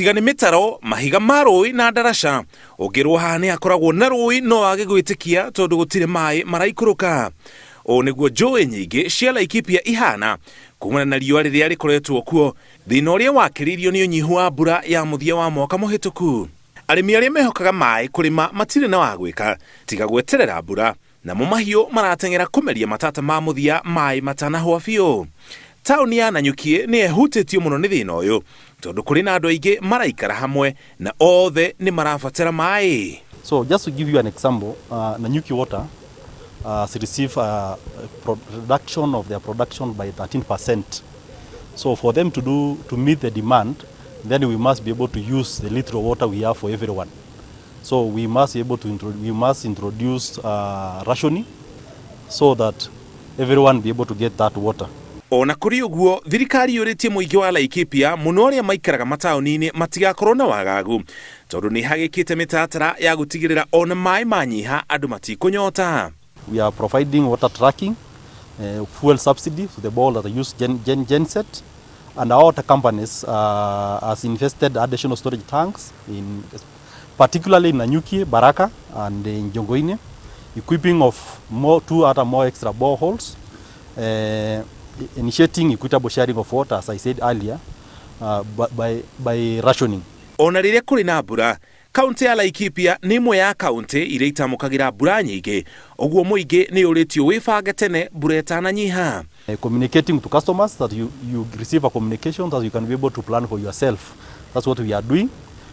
tiga nĩ mĩtaro mahiga ma rũĩ na ndaraca ũngĩrwo haha nĩ hakoragwo na rũĩ no wage gwĩtĩkia tondũ gũtirĩ maaĩ maraikũrũka. O nĩguo njũĩ nyingĩ cia Laikipia ihana kuumana na riũa rĩrĩa rĩkoretwo kuo thĩna ũrĩa wakĩrĩirio nĩ ũnyihu wa mbura ya mũthia wa mwaka mũhĩtũku. Arĩmi arĩa mehokaga maaĩ kũrĩma matirĩ na wa gwĩka tiga gweterera mbura, namo mahiũ marateng'era kũmeria matata ma mũthia maaĩ matanahwa biũ. Taũni ya Nanyuki nĩ ehutĩtio mũno nĩ thĩna ũyũ tondũ kũrĩ na andũ aingĩ maraikara hamwe na othe nĩ marabatara maaĩ. So just to give you an example, Nanyuki water receive a reduction of their production by 13%. So for them to meet the demand, then we must be able to use the little water we have for everyone. So we must be able to introduce rationing so that everyone be able to get that water. Ona kũrĩ ũguo thirikari yũrĩtie mũingĩ wa Laikipia mũno arĩa maikaraga mataũni-inĩ matigakorwo na wagagu tondũ nĩ hagĩkĩte mĩtaratara ya gũtigĩrĩra ona maaĩ manyiha andũ matikũnyota. We are providing water tracking, fuel subsidy to the ball that use genset, and our water companies has invested additional storage tanks in particularly in Nanyuki, Baraka and in Jongoine, equipping of two more extra boreholes, initiating equitable sharing of water, as I said earlier, by rationing. Ona rĩrĩa kũrĩ na mbura, kaunti ya Laikipia nĩ imwe ya kaunti iria itamũkagĩra mbura nyingĩ, ũguo mũingĩ nĩ ũrĩtio wĩbange tene mbura ĩtananyiha. Communicating to customers that you receive a communication that you can be able to plan for yourself. That's what we are doing,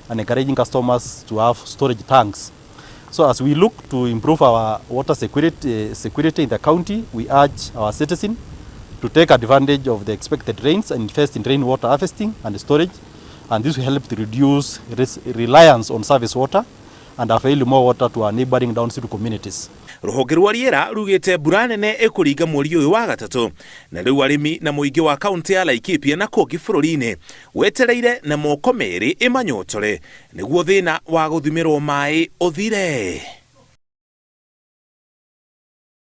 and encouraging customers to have storage tanks. So as we look to improve our water security in the county, we urge our citizens to take advantage of the expected rains and invest in rainwater harvesting and storage, and this will help to reduce reliance on service water and avail more water to our neighboring downstream communities. Rũhonge rwa rĩera rugĩte mbura nene ĩkũringa mweri ũyũ wa gatatũ, na rĩu arĩmi na mũingĩ wa kaunti ya Laikipia na kũngĩ bũrũri-inĩ wetereire na moko merĩ ĩmanyotore nĩguo thĩna wa gũthimĩrwo maaĩ ũthire.